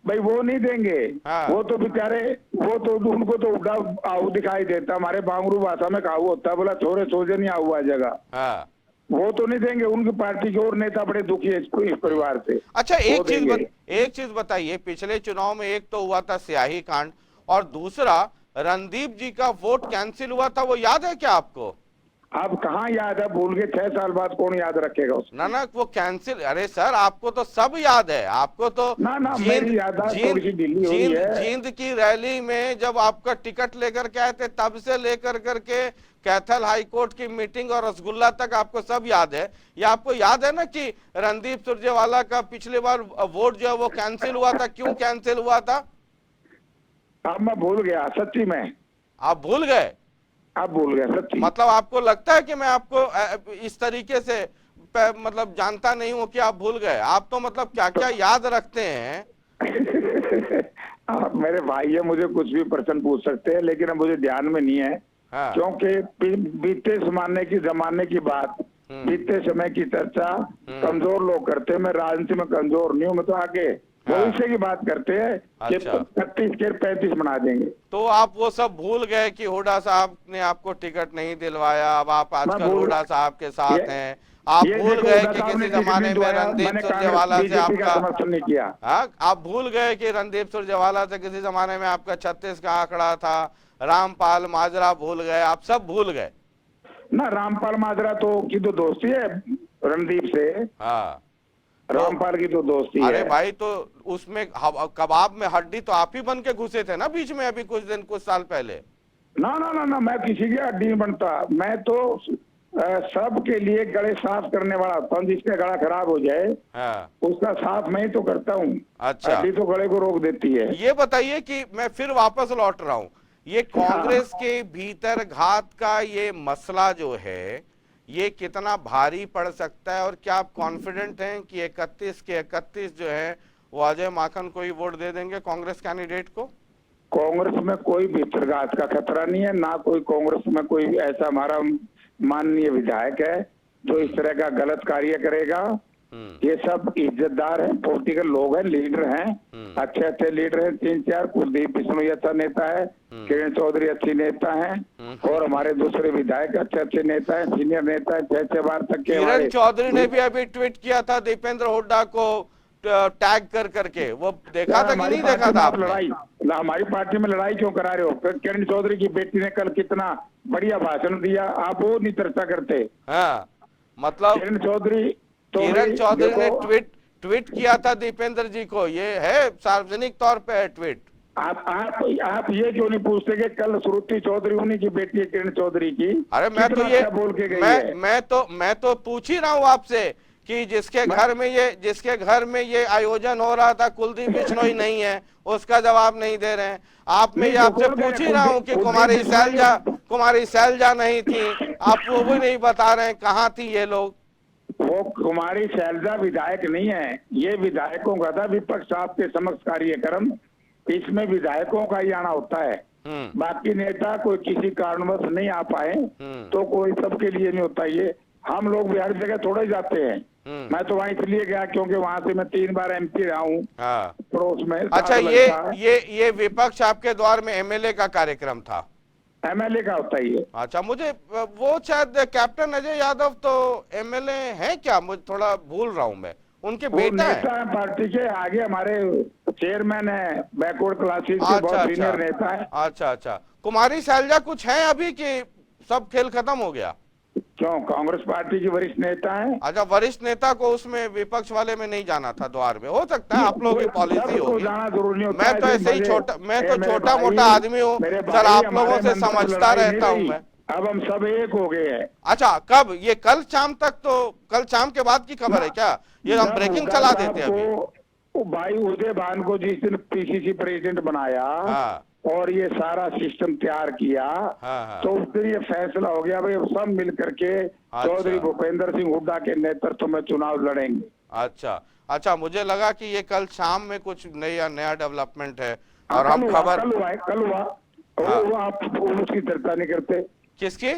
भाई वो नहीं देंगे। हाँ। वो तो बेचारे, वो तो उनको तो हुड्डा आहू दिखाई देता। हमारे बांगरू भाषा में कहावत होता है, बोला छोरे सोजे नहीं आहू आ जगह। हाँ। वो तो नहीं देंगे। उनकी पार्टी के और नेता बड़े दुखी है इस परिवार से। अच्छा, वो देंगे। एक चीज बताइए, पिछले चुनाव में एक तो हुआ था स्याही कांड और दूसरा रणदीप जी का वोट कैंसिल हुआ था, वो याद है क्या आपको? अब कहाँ याद है, भूल गए। 6 साल बाद कौन याद रखेगा उसको। ना वो कैंसिल, अरे सर आपको तो सब याद है, आपको तो ना ना, मेरी याददाश्त थोड़ी सी ढीली हो रही है। जींद की रैली में जब आपका टिकट लेकर के आए थे तब से लेकर करके कैथल हाई कोर्ट की मीटिंग और रसगुल्ला तक आपको सब याद है। ये आपको याद है ना कि रणदीप सुरजेवाला का पिछली बार वोट जो है वो कैंसिल हुआ था, क्यों कैंसिल हुआ था? अब मैं भूल गया सच्ची में। आप भूल गए? अब भूल गया सच्ची। मतलब आपको लगता है कि मैं आपको इस तरीके से मतलब जानता नहीं हूं कि आप भूल गए? आप तो मतलब क्या क्या याद रखते हैं। आप मेरे भाई है, मुझे कुछ भी प्रश्न पूछ सकते हैं, लेकिन अब मुझे ध्यान में नहीं है। हाँ। क्योंकि बीते जमाने की बात, बीते समय की चर्चा कमजोर लोग करते हैं। मैं राजनीति में कमजोर नहीं हूँ, मैं तो आगे भविष्य की बात करते हैं कि अच्छा। 31 के 35 बना देंगे। तो आप वो सब भूल गए कि हुड्डा साहब ने आपको टिकट नहीं दिलवाया, अब आप आजकल हुड्डा साहब के साथ हैं। आप भूल गए कि किसी जमाने में रणदीप सुरजेवाला से आपका समर्थन नहीं किया। हाँ, आप भूल गए कि रणदीप सुरजेवाला से किसी जमाने में आपका 36 का आंकड़ा था। रामपाल माजरा भूल गए, आप सब भूल गए ना। रामपाल माजरा तो की तो दोस्ती है रणदीप से। हाँ, रामपाल की तो दोस्ती है। अरे भाई, तो उसमें कबाब में हड्डी तो आप ही बन के घुसे थे ना बीच में, अभी कुछ साल पहले। ना ना ना ना, मैं किसी की हड्डी नहीं बनता। मैं तो सब के लिए गले साफ करने वाला होता हूँ। जिसका गला खराब हो जाए हाँ। उसका साफ मैं ही तो करता हूँ। अच्छा। हड्डी तो गले को रोक देती है। ये बताइए कि मैं फिर वापस लौट रहा हूँ, ये कांग्रेस के भीतर घात का ये मसला जो है ये कितना भारी पड़ सकता है, और क्या आप कॉन्फिडेंट हैं कि 31 के 31 जो है वो अजय माकन को ही वोट दे देंगे, कांग्रेस कैंडिडेट को? कांग्रेस में कोई भीतरघात का खतरा नहीं है, ना कोई कांग्रेस में कोई ऐसा हमारा माननीय विधायक है जो इस तरह का गलत कार्य करेगा। ये सब इज्जतदार हैं, पॉलिटिकल लोग हैं, लीडर हैं, अच्छे अच्छे लीडर हैं। 3-4 कुलदीप बिश्नोई अच्छा नेता है, किरण चौधरी अच्छी नेता हैं, और हमारे दूसरे विधायक अच्छे अच्छे नेता हैं, सीनियर नेता है, 6-6 बार तक के। किरण चौधरी ने भी अभी ट्वीट किया था दीपेंद्र हुड्डा को टैग कर करके, वो देखा था कि नहीं देखा था आपने? लड़ाई, हमारी पार्टी में लड़ाई क्यों करा रहे हो? किरण चौधरी की बेटी ने कल कितना बढ़िया भाषण दिया, आप वो नहीं चर्चा करते? हाँ, मतलब किरण चौधरी ने ट्वीट किया था दीपेंद्र जी को, ये है सार्वजनिक तौर पे है ट्वीट। आप ये क्यों नहीं पूछते कि कल श्रुति चौधरी उन्हीं की बेटी है किरण चौधरी की? अरे मैं तो ये बोल के गई है। मैं तो पूछ ही रहा हूँ आपसे कि जिसके घर में ये आयोजन हो रहा था कुलदीप बिश्नोई नहीं है, उसका जवाब नहीं दे रहे हैं आप। मैं ये आपसे पूछ ही रहा हूँ कि कुमारी शैलजा नहीं थी, आप वो भी नहीं बता रहे हैं, कहाँ थी ये लोग? वो कुमारी शैलजा विधायक नहीं है, ये विधायकों का था विपक्ष आपके समक्ष कार्यक्रम, इसमें विधायकों का ही आना होता है। बाकी नेता कोई किसी कारणवश नहीं आ पाए तो कोई सबके लिए नहीं होता। ये हम लोग भी हर जगह थोड़े जाते हैं। मैं तो वहां इसलिए गया क्योंकि वहां से मैं 3 बार एमपी रहा हूँ पड़ोस में। अच्छा, ये विपक्ष आपके द्वार में एमएलए का कार्यक्रम था? एमएलए का होता ही है। अच्छा, मुझे वो शायद कैप्टन अजय यादव तो एमएलए हैं क्या? मुझे थोड़ा भूल रहा हूँ मैं, उनके बेटा है पार्टी के आगे हमारे चेयरमैन है, बैकवर्ड क्लासेस के बहुत सीनियर नेता है। अच्छा, कुमारी शैलजा कुछ है अभी कि सब खेल खत्म हो गया? क्यों, कांग्रेस पार्टी की वरिष्ठ नेता है। अच्छा, वरिष्ठ नेता को उसमें विपक्ष वाले में नहीं जाना था द्वार में? हो सकता है आप लोगों की पॉलिसी होगी, जाना जरूरी नहीं होता मैं है, तो ऐसे ही मैं तो छोटा मोटा आदमी हूँ सर, आप लोगों से समझता रहता हूँ मैं। अब हम सब एक हो गए हैं। अच्छा, कब? ये कल शाम तक? तो कल शाम के बाद की खबर है क्या? ये हम ब्रेकिंग चला देते हैं अभी। भाई उदय भान को जिस दिन पीसीसी प्रेसिडेंट बनाया हाँ और ये सारा सिस्टम तैयार किया, हाँ। तो उस दिन ये फैसला हो गया भाई अब सब मिल करके चौधरी भूपेंद्र सिंह हुड्डा के नेतृत्व में चुनाव लड़ेंगे। अच्छा अच्छा, मुझे लगा कि ये कल शाम में कुछ नया डेवलपमेंट है और हम खबर। कल हुआ वो आप उसकी चर्चा नहीं करते। किसकी?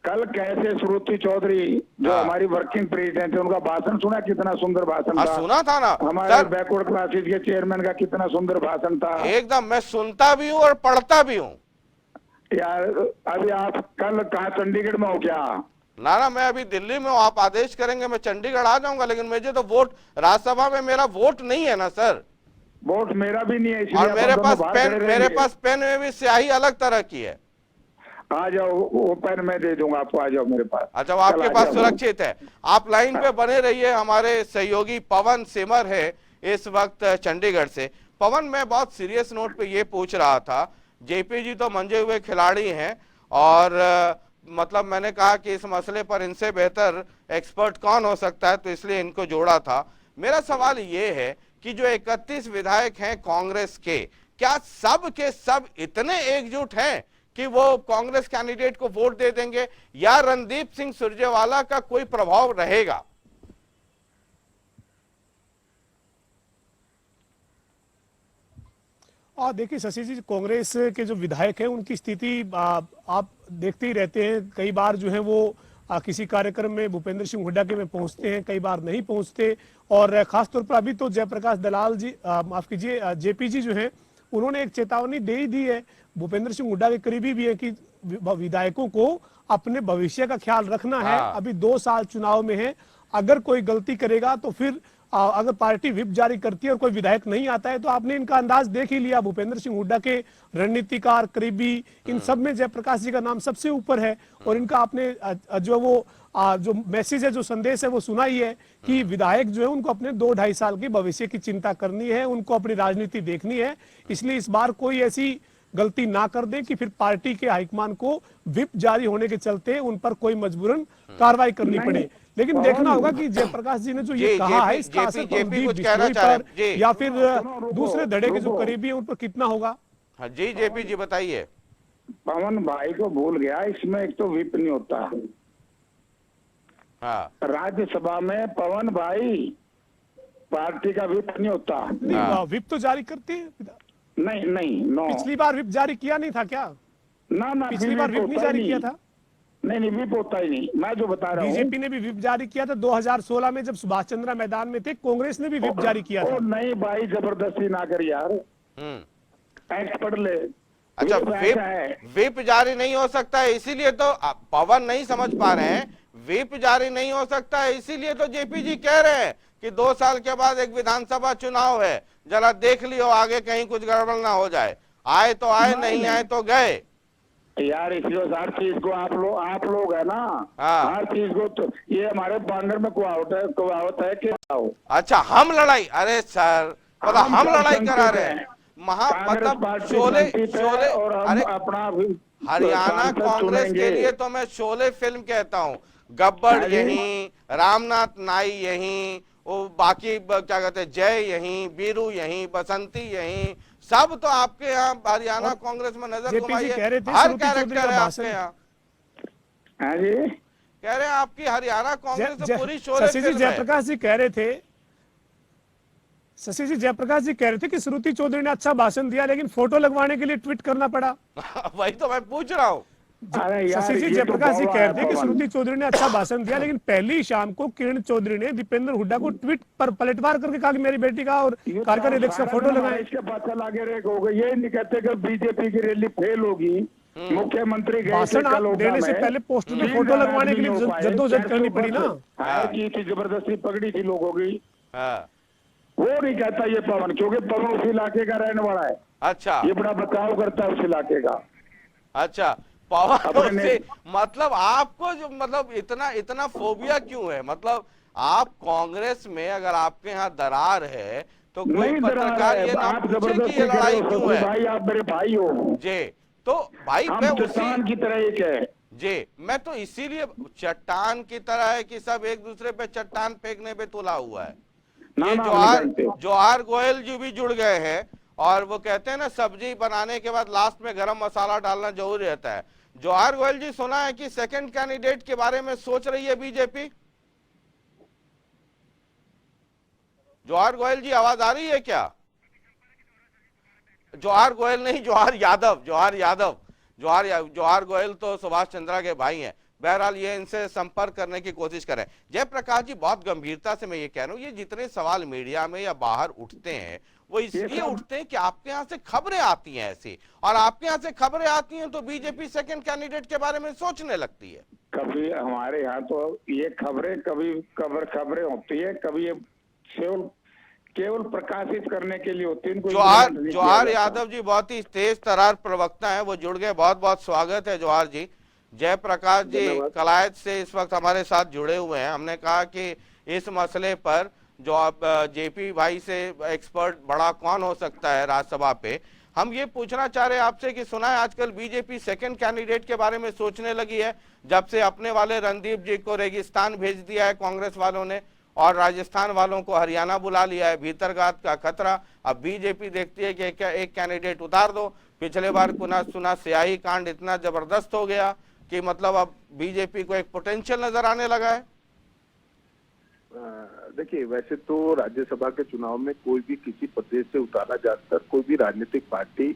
कल कैसे श्रुति चौधरी जो हमारी वर्किंग प्रेसिडेंट है उनका भाषण सुना, कितना सुंदर भाषण था। सुना था ना हमारे बैकवर्ड क्लासेस के चेयरमैन का कितना सुंदर भाषण था। एकदम, मैं सुनता भी हूँ और पढ़ता भी हूँ यार। अभी आप कल कहाँ, चंडीगढ़ में हो क्या? ना, मैं अभी दिल्ली में हूँ। आप आदेश करेंगे मैं चंडीगढ़ आ जाऊंगा, लेकिन मुझे तो वोट, राज्यसभा में मेरा वोट नहीं है ना सर। वोट मेरा भी नहीं है, और मेरे पास पेन में भी स्याही अलग तरह की है। आ जाओ, वो पेन मैं दे दूंगा आपको, आ जाओ मेरे पास। अच्छा, वो आपके पास सुरक्षित है। आप लाइन पे बने रहिए। हमारे सहयोगी पवन सिमर है इस वक्त चंडीगढ़ से। पवन, मैं बहुत सीरियस नोट पे ये पूछ रहा था, जेपी जी तो मंजे हुए खिलाड़ी हैं और मतलब मैंने कहा कि इस मसले पर इनसे बेहतर एक्सपर्ट कौन हो सकता है, तो इसलिए इनको जोड़ा था। मेरा सवाल ये है कि जो 31 विधायक हैं कांग्रेस के, क्या सब के सब इतने एकजुट हैं कि वो कांग्रेस कैंडिडेट को वोट दे देंगे, या रणदीप सिंह सुरजेवाला का कोई प्रभाव रहेगा? और देखिए शशि जी, कांग्रेस के जो विधायक हैं उनकी स्थिति आप देखते ही रहते हैं। कई बार जो है वो किसी कार्यक्रम में भूपेंद्र सिंह हुड्डा के में पहुंचते हैं, कई बार नहीं पहुंचते। और खासतौर पर अभी तो जयप्रकाश दलाल जी, माफ कीजिए, जेपी जी जो है उन्होंने एक चेतावनी दे ही दी है। भूपेंद्र सिंह हुड्डा के करीबी भी है कि विधायकों को अपने भविष्य का ख्याल रखना है। अभी 2 साल चुनाव में है, अगर कोई गलती करेगा तो फिर अगर पार्टी व्हिप जारी करती है और कोई विधायक नहीं आता है तो आपने इनका अंदाज देख ही लिया। भूपेंद्र सिंह हुड्डा के रणनीतिकार, करीबी, इन सब में जयप्रकाश जी का नाम सबसे ऊपर है। और इनका आपने जो वो जो मैसेज है, जो संदेश है वो सुना ही है कि विधायक जो है उनको अपने 2-2.5 साल के भविष्य की चिंता करनी है, उनको अपनी राजनीति देखनी है। इसलिए इस बार कोई ऐसी गलती ना कर दे कि फिर पार्टी के हाईकमान को व्हिप जारी होने के चलते उन पर कोई मजबूरन कार्रवाई करनी पड़े। लेकिन देखना होगा कि जयप्रकाश जी ने जो ये कहा है इसका असर पर या फिर दूसरे धड़े के जो करीबी है उन पर कितना होगा। हाँ जी, जेपी जी बताइए। पवन भाई को भूल गया, इसमें एक तो व्हिप नहीं होता। हाँ, राज्यसभा में पवन भाई पार्टी का व्हिप नहीं होता। व्हिप तो जारी करती है। नहीं नो, पिछली बार व्हिप जारी किया नहीं था क्या? ना पिछली बार व्हिप नहीं जारी किया था। नहीं व्हिप होता ही नहीं, मैं जो बता रहा हूँ। बीजेपी ने भी व्हिप जारी किया था 2016 में, जब सुभाष चंद्र मैदान में थे। कांग्रेस ने भी व्हिप जारी किया था। नहीं भाई, जबरदस्ती ना कर यार, एक्ट पढ़ ले। अच्छा, व्हिप जारी नहीं हो सकता है, इसीलिए तो पवन नहीं समझ पा रहे हैं। व्हिप जारी नहीं हो सकता है, इसीलिए तो जेपी जी कह रहे हैं कि 2 साल के बाद एक विधानसभा चुनाव है, जरा देख लियो आगे कहीं कुछ गड़बड़ ना हो जाए। आए तो आए, नहीं आए तो गए। यार इसलिए हर चीज को आप लोग है ना, हर चीज को तो ये हमारे बांगर में कहावत है कि अच्छा हम लड़ाई, अरे सर पता हम लड़ाई करा रहे हैं मतलब शोले और अरे अपना हरियाणा कांग्रेस के लिए तो मैं शोले फिल्म कहता हूँ। गब्बर यहीं, रामनाथ नाई यहीं, वो बाकी क्या कहते हैं, जय यहीं, बीरू यहीं, बसंती यहीं, सब तो आपके यहाँ हरियाणा कांग्रेस में नजर घुमाइए, हर कैरेक्टर है आपके यहाँ। कह रहे हैं आपकी हरियाणा कांग्रेस से पूरी शोले फिल्म है। जयप्रकाश जी कह रहे थे, शशि जी जयप्रकाश जी कह रहे थे कि श्रुति चौधरी ने अच्छा भाषण दिया लेकिन फोटो लगवाने के लिए ट्वीट करना पड़ा। वही तो मैं पूछ रहा हूँ। शशि जी जयप्रकाश जी कह रहे थे कि श्रुति चौधरी ने अच्छा भाषण दिया, लेकिन पहली शाम को किरण चौधरी ने दीपेंद्र हुड्डा को ट्वीट पर पलटवार करके कहा कि मेरी बेटी का और कार्यकर इलेक्शन फोटो लगाए। इसके पता लगे ये नहीं कहते कि बीजेपी की रैली फेल होगी, मुख्यमंत्री भाषण देने से पहले पोस्टर में फोटो लगवाने के लिए जद्दोजहद करनी पड़ी ना। की जबरदस्ती पकड़ी थी लोगों की, वो नहीं कहता ये पवन, क्योंकि पवन उस इलाके का रहने वाला है। अच्छा, ये बड़ा बचाव करता है उस इलाके का। अच्छा, पवन अपने से मतलब आपको जो मतलब इतना इतना फोबिया क्यों है? मतलब आप कांग्रेस में अगर आपके यहाँ दरार है तो कोई नहीं डरा रहा पत्रकार है, ये ना आप पूछे कि ये जबरदस्ती कर रहे लड़ाई हो क्यों शशि है? भाई, आप मेरे भाई हो। जी, तो भाई मैं हम उसी चट्टान की तरह एक है। जी, मैं तो इसीलिए चट्टान की तरह है कि सब एक दूसरे पे चट्टान फेंकने पे तुला हुआ है। ना ये ना, हम नहीं फेंकते। जवाहर गोयल जी भी जुड़ गए हैं और वो कहते हैं ना सब्जी बनाने के बाद लास्ट में गरम मसाला डालना जरूरी रहता है। जवाहर गोयल जी, सुना है कि सेकंड कैंडिडेट के बारे में सोच रही है बीजेपी? जवाहर गोयल जी, आवाज आ रही है क्या? जवाहर गोयल नहीं, जवाहर यादव, जवाहर गोयल तो सुभाष चंद्रा के भाई हैं। बहरहाल ये इनसे संपर्क करने की कोशिश करें। जयप्रकाश जी, बहुत गंभीरता से मैं ये कह रहा हूं, ये जितने सवाल मीडिया में या बाहर उठते हैं वो इसलिए उठते हैं कि आपके यहां से खबरें आती हैं ऐसी, और आपके यहां से खबरें आती हैं तो बीजेपी सेकंड कैंडिडेट के बारे में सोचने लगती है। कभी हमारे यहाँ तो ये खबरें कभी खबरें होती है, कभी ये केवल प्रकाशित करने के लिए होती है। इनको implement नहीं किया जवाहर जाता। यादव जी बहुत ही तेज तरार प्रवक्ता है, वो जुड़ गए। बहुत बहुत स्वागत है जवाहर जी। जयप्रकाश जी कलायत से इस वक्त हमारे साथ जुड़े हुए हैं। हमने कहा कि इस मसले पर जो आप जेपी भाई से एक्सपर्ट बड़ा कौन हो सकता है राज्यसभा पे, हम ये पूछना चाह रहे हैं आपसे कि सुना है आजकल बीजेपी सेकंड कैंडिडेट के बारे में सोचने लगी है, जब से अपने वाले रणदीप जी को रेगिस्तान भेज दिया है कांग्रेस वालों ने और राजस्थान वालों को हरियाणा बुला लिया है। भीतरघात का खतरा। अब बीजेपी देखती है कि एक कैंडिडेट उतार दो। पिछले बार सुना स्याही कांड इतना जबरदस्त हो गया कि मतलब अब बीजेपी को एक पोटेंशियल नजर आने लगा है। देखिए, वैसे तो राज्यसभा के चुनाव में कोई भी किसी प्रदेश से उतारा जाकर कोई भी राजनीतिक पार्टी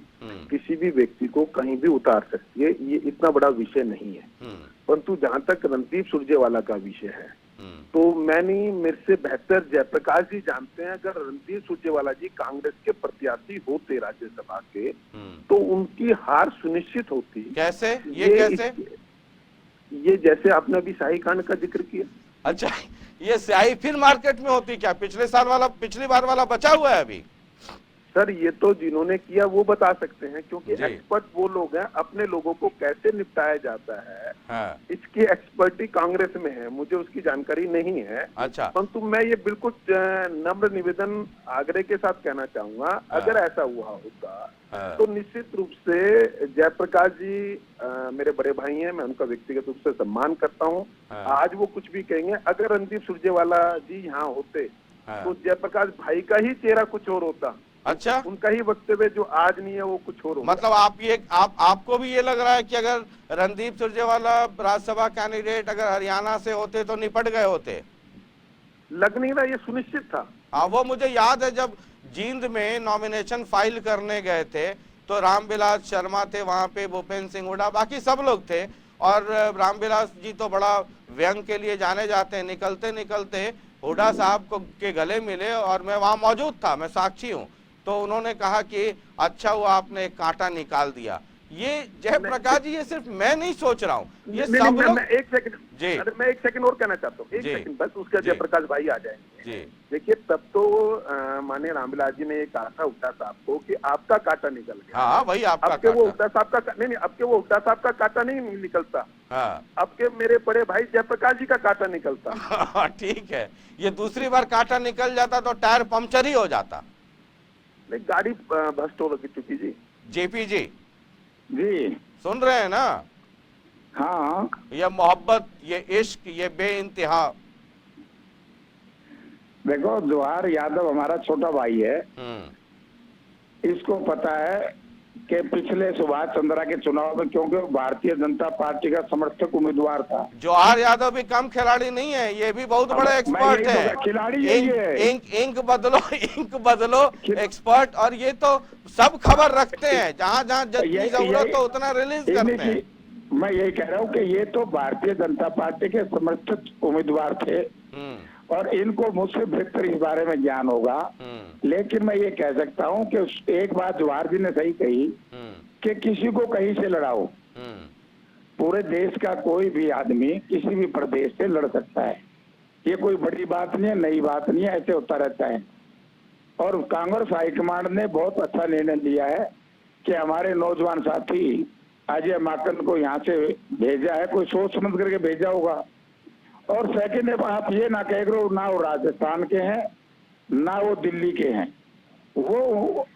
किसी भी व्यक्ति को कहीं भी उतार सकती है, ये इतना बड़ा विषय नहीं है। परंतु जहां तक रणदीप सुरजेवाला का विषय है तो मेरे से बेहतर जयप्रकाश जी जानते हैं, अगर रणदीप सुरजेवाला जी कांग्रेस के प्रत्याशी होते राज्यसभा के तो उनकी हार सुनिश्चित होती। कैसे? ये कैसे? ये जैसे आपने अभी शाही कांड का जिक्र किया। अच्छा, ये स्याही फिर मार्केट में होती क्या? पिछली बार वाला बचा हुआ है अभी? सर, ये तो जिन्होंने किया वो बता सकते हैं, क्योंकि एक्सपर्ट वो लोग हैं। अपने लोगों को कैसे निपटाया जाता है हाँ। इसकी एक्सपर्टी कांग्रेस में है, मुझे उसकी जानकारी नहीं है। अच्छा। परंतु मैं ये बिल्कुल नम्र निवेदन आग्रह के साथ कहना चाहूंगा, अगर ऐसा हुआ होता तो निश्चित रूप से जयप्रकाश जी मेरे बड़े भाई हैं, मैं उनका व्यक्तिगत रूप से सम्मान करता हूँ। आज वो कुछ भी कहेंगे, अगर रणदीप सुरजेवाला जी यहाँ होते तो जयप्रकाश भाई का ही चेहरा कुछ और होता। अच्छा, उनका ही वक्तव्य जो आज नहीं है वो कुछ और होगा। मतलब आपको भी ये लग रहा है कि अगर रणदीप सुरजेवाला राज्यसभा कैंडिडेट अगर हरियाणा से होते तो निपट गए होते? लग नहीं रहा, ये सुनिश्चित था। हाँ, वो मुझे याद है जब जींद में नॉमिनेशन फाइल करने गए थे तो रामविलास शर्मा थे वहां पे, भूपेंद्र सिंह हुड्डा, बाकी सब लोग थे। और रामविलास जी तो बड़ा व्यंग के लिए जाने जाते हैं। निकलते निकलते हुड्डा साहब को के गले मिले और मैं वहां मौजूद था, मैं साक्षी हूँ। तो उन्होंने कहा कि अच्छा हुआ आपने एक कांटा निकाल दिया। ये जयप्रकाश जी, ये सिर्फ मैं नहीं सोच रहा हूँ, ये सब लोग। मैं एक सेकंड और कहना चाहता हूँ, एक सेकंड बस, उसका जयप्रकाश भाई आ जाएंगे। देखिए, तब तो माननीय रामविलास जी ने कहा था हुड्डा साहब को कि आपका कांटा निकल गया। हाँ भाई, आपका अब के वो हुड्डा साहब का नहीं, अब के वो हुड्डा साहब का कांटा नहीं निकलता। अब के मेरे बड़े भाई जयप्रकाश जी का कांटा निकलता। ठीक है, ये दूसरी बार कांटा निकल जाता तो टायर पंक्चर ही हो जाता। नहीं, गाड़ी भ्रष्ट हो चुकी जी। जेपी जी जी सुन रहे हैं ना? हाँ, ये मोहब्बत, ये इश्क, ये बेइंतहा। देखो, जवाहर यादव हमारा छोटा भाई है। इसको पता है कि पिछले सुभाष चंद्रा के चुनाव में, क्योंकि वो भारतीय जनता पार्टी का समर्थक उम्मीदवार था। जवाहर यादव भी कम खिलाड़ी नहीं है, ये भी बहुत बड़े एक्सपर्ट है। खिलाड़ी यही है। इंक बदलो एक्सपर्ट। और ये तो सब खबर रखते हैं, जहां जहां जितनी जरूरत हो उतना रिलीज करते हैं। मैं यही कह रहा हूँ कि ये तो भारतीय जनता पार्टी के समर्थित उम्मीदवार थे और इनको मुझसे बेहतर इस बारे में ज्ञान होगा। लेकिन मैं ये कह सकता हूँ कि एक बात जवाहर जी ने सही कही कि किसी को कहीं से लड़ाओ। पूरे देश का कोई भी आदमी किसी भी प्रदेश से लड़ सकता है, ये कोई बड़ी बात नहीं है, नई बात नहीं है, ऐसे होता रहता है। और कांग्रेस हाईकमांड ने बहुत अच्छा निर्णय लिया है कि हमारे नौजवान साथी अजय माकन को यहाँ से भेजा है, कोई सोच समझ करके भेजा होगा। और सेकंड, आप ये ना कह करो ना वो राजस्थान के हैं ना वो दिल्ली के हैं, वो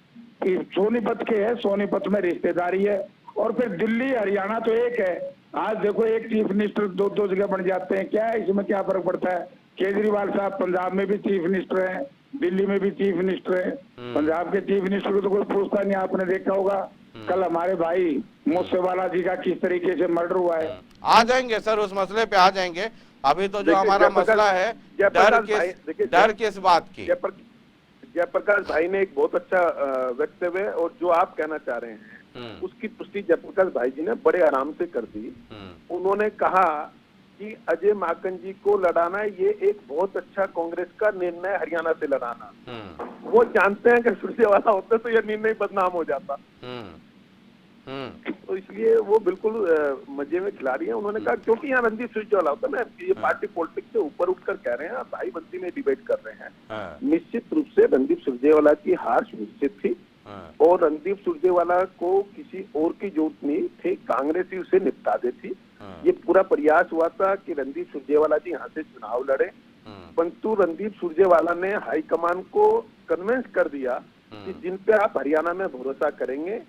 सोनीपत के हैं, सोनीपत में रिश्तेदारी है। और फिर दिल्ली हरियाणा तो एक है। आज देखो एक चीफ मिनिस्टर दो दो जगह बन जाते हैं, क्या है इसमें, क्या फर्क पड़ता है? केजरीवाल साहब पंजाब में भी चीफ मिनिस्टर हैं, दिल्ली में भी चीफ मिनिस्टर है। पंजाब के चीफ मिनिस्टर को तो कोई पूछता नहीं, आपने देखा होगा कल हमारे भाई मूसेवाला जी का किस तरीके से मर्डर हुआ है। आ जाएंगे सर, उस मसले पे आ जाएंगे। अभी तो जो हमारा मसला है डर किस बात की। जयप्रकाश भाई ने एक बहुत अच्छा वक्तव्य और जो आप कहना चाह रहे हैं उसकी पुष्टि जयप्रकाश भाई जी ने बड़े आराम से कर दी। उन्होंने कहा कि अजय माकन जी को लड़ाना ये एक बहुत अच्छा कांग्रेस का निर्णय, हरियाणा से लड़ाना। वो जानते हैं कि सुरजेवाला होता तो यह निर्णय बदनाम हो जाता। तो इसलिए वो बिल्कुल मजे में खिला रही है। उन्होंने कहा क्योंकि यहाँ रणदीप सुरजेवाला होता है, ये पार्टी पॉलिटिक्स से ऊपर उठकर कह रहे हैं, भाई बंदी में डिबेट कर रहे हैं। निश्चित रूप से रणदीप सुरजेवाला की हार सुनिश्चित थी और रणदीप सुरजेवाला को किसी और की जरूरत नहीं थी, कांग्रेस ही उसे निपटा देती। ये पूरा प्रयास हुआ था कि रणदीप सुरजेवाला जी यहाँ से चुनाव लड़े, परंतु रणदीप सुरजेवाला ने हाईकमान को कन्विंस कर दिया कि जिन पे आप हरियाणा में भरोसा करेंगे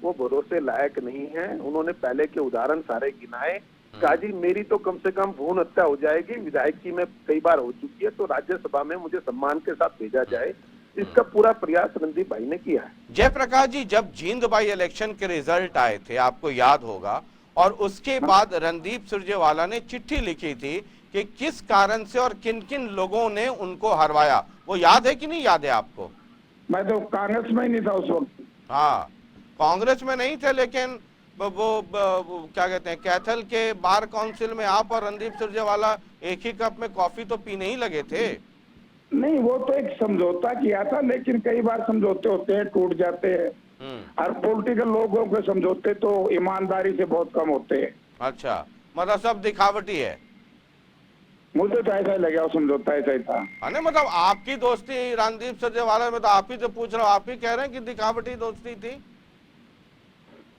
वो भरोसे लायक नहीं है। उन्होंने पहले के उदाहरण सारे गिनाए, कहा जी मेरी तो कम से कम भ्रूण हत्या हो जाएगी, विधायकी में कई बार हो चुकी है, तो राज्यसभा में मुझे सम्मान के साथ भेजा जाए। इसका पूरा प्रयास रणदीप भाई ने किया है। जयप्रकाश जी, जब जींद बाई इलेक्शन के रिजल्ट आए थे, आपको याद होगा, और उसके बाद रणदीप सुरजेवाला ने चिट्ठी लिखी थी कि किस कारण से और किन किन लोगों ने उनको हरवाया, वो याद है कि नहीं याद है आपको? मैं तो कांग्रेस में ही नहीं था उस वक्त। हाँ, कांग्रेस में नहीं थे, लेकिन वो क्या कहते हैं, कैथल के बार काउंसिल में आप और रणदीप सुरजेवाला एक ही कप में कॉफी तो पीने ही लगे थे। नहीं, वो तो एक समझौता किया था, लेकिन कई बार समझौते होते हैं, टूट जाते हैं। और पॉलिटिकल लोगों के समझौते तो ईमानदारी से बहुत कम होते हैं। अच्छा, मतलब सब दिखावटी है। मुझे तो ऐसा ही लगा, समझौता ऐसा ही था। अरे मतलब आपकी दोस्ती रणदीप सुरजेवाला में, तो आप ही से पूछ रहा हूँ, आप ही कह रहे हैं कि दिखावटी दोस्ती थी।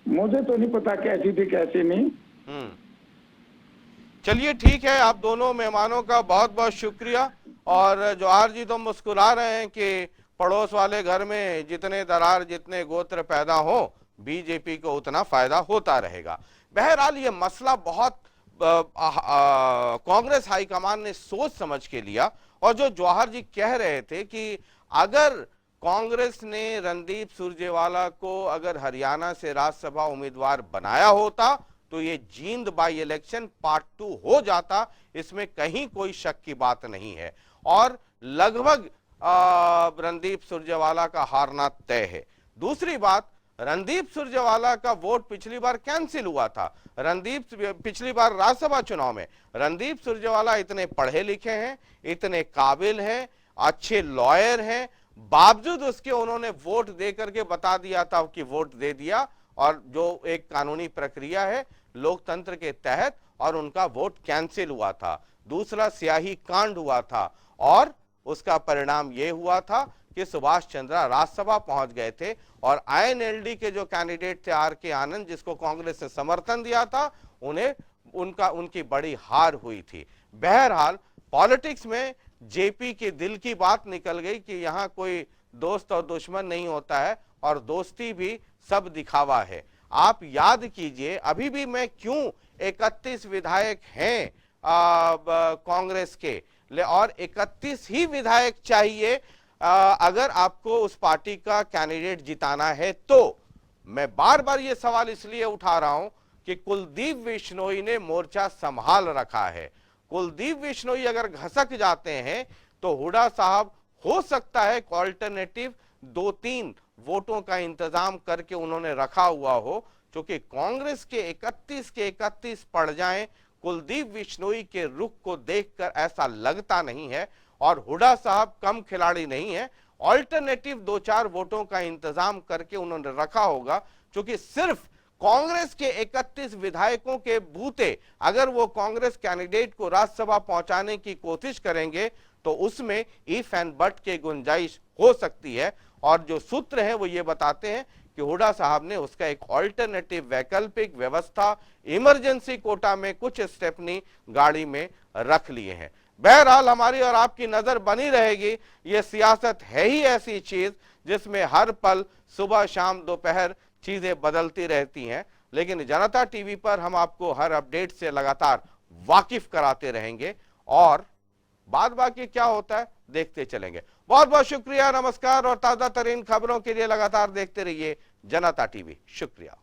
मुझे तो नहीं पता कैसी थी कैसी नहीं। चलिए ठीक है, आप दोनों मेहमानों का बहुत बहुत शुक्रिया। और जवाहर जी तो मुस्कुरा रहे हैं कि पड़ोस वाले घर में जितने दरार जितने गोत्र पैदा हो, बीजेपी को उतना फायदा होता रहेगा। बहरहाल ये मसला बहुत कांग्रेस हाईकमान ने सोच समझ के लिया। और जो जवाहर जी कह रहे थे कि अगर कांग्रेस ने रणदीप सुरजेवाला को अगर हरियाणा से राज्यसभा उम्मीदवार बनाया होता तो ये जींद बाई इलेक्शन पार्ट 2 हो जाता, इसमें कहीं कोई शक की बात नहीं है। और लगभग रणदीप सुरजेवाला का हारना तय है। दूसरी बात, रणदीप सुरजेवाला का वोट पिछली बार कैंसिल हुआ था। पिछली बार राज्यसभा चुनाव में रणदीप सुरजेवाला इतने पढ़े लिखे हैं, इतने काबिल हैं, अच्छे लॉयर हैं, बावजूद उसके उन्होंने वोट दे करके बता दिया था कि वोट दे दिया, और जो एक कानूनी प्रक्रिया है लोकतंत्र के तहत, और उनका वोट कैंसिल हुआ था। दूसरा, स्याही कांड हुआ था और उसका परिणाम यह हुआ था कि सुभाष चंद्रा राज्यसभा पहुंच गए थे और आईएनएलडी के जो कैंडिडेट थे आर.के. आनंद, जिसको कांग्रेस ने समर्थन दिया था, उनकी बड़ी हार हुई थी। बहरहाल पॉलिटिक्स में जेपी के दिल की बात निकल गई कि यहां कोई दोस्त और दुश्मन नहीं होता है, और दोस्ती भी सब दिखावा है। आप याद कीजिए, अभी भी मैं क्यों 31 विधायक हैं कांग्रेस के, और 31 ही विधायक चाहिए अगर आपको उस पार्टी का कैंडिडेट जिताना है। तो मैं बार बार ये सवाल इसलिए उठा रहा हूं कि कुलदीप बिश्नोई ने मोर्चा संभाल रखा है। कुलदीप बिश्नोई अगर घसक जाते हैं तो हुड्डा साहब हो सकता है ऑल्टरनेटिव 2-3 वोटों का इंतजाम करके उन्होंने रखा हुआ हो, क्योंकि कांग्रेस के 31 के 31 पड़ जाएं, कुलदीप बिश्नोई के रुख को देखकर ऐसा लगता नहीं है। और हुड्डा साहब कम खिलाड़ी नहीं है, ऑल्टरनेटिव 2-4 वोटों का इंतजाम करके उन्होंने रखा होगा, क्योंकि सिर्फ कांग्रेस के 31 विधायकों के बूते अगर वो कांग्रेस कैंडिडेट को राज्यसभा पहुंचाने की कोशिश करेंगे तो उसमें इफ एंड बट के गुंजाइश हो सकती है। और जो सूत्र हैं वो ये बताते हैं कि हुड्डा साहब ने उसका एक ऑल्टरनेटिव वैकल्पिक व्यवस्था इमरजेंसी कोटा में कुछ स्टेपनी गाड़ी में रख लिए हैं। बहरहाल हमारी और आपकी नजर बनी रहेगी। ये सियासत है ही ऐसी चीज जिसमें हर पल सुबह शाम दोपहर चीजें बदलती रहती हैं, लेकिन जनता टीवी पर हम आपको हर अपडेट से लगातार वाकिफ कराते रहेंगे और बाद बाकी क्या होता है देखते चलेंगे। बहुत बहुत शुक्रिया, नमस्कार और ताजा तरीन खबरों के लिए लगातार देखते रहिए जनता टीवी। शुक्रिया।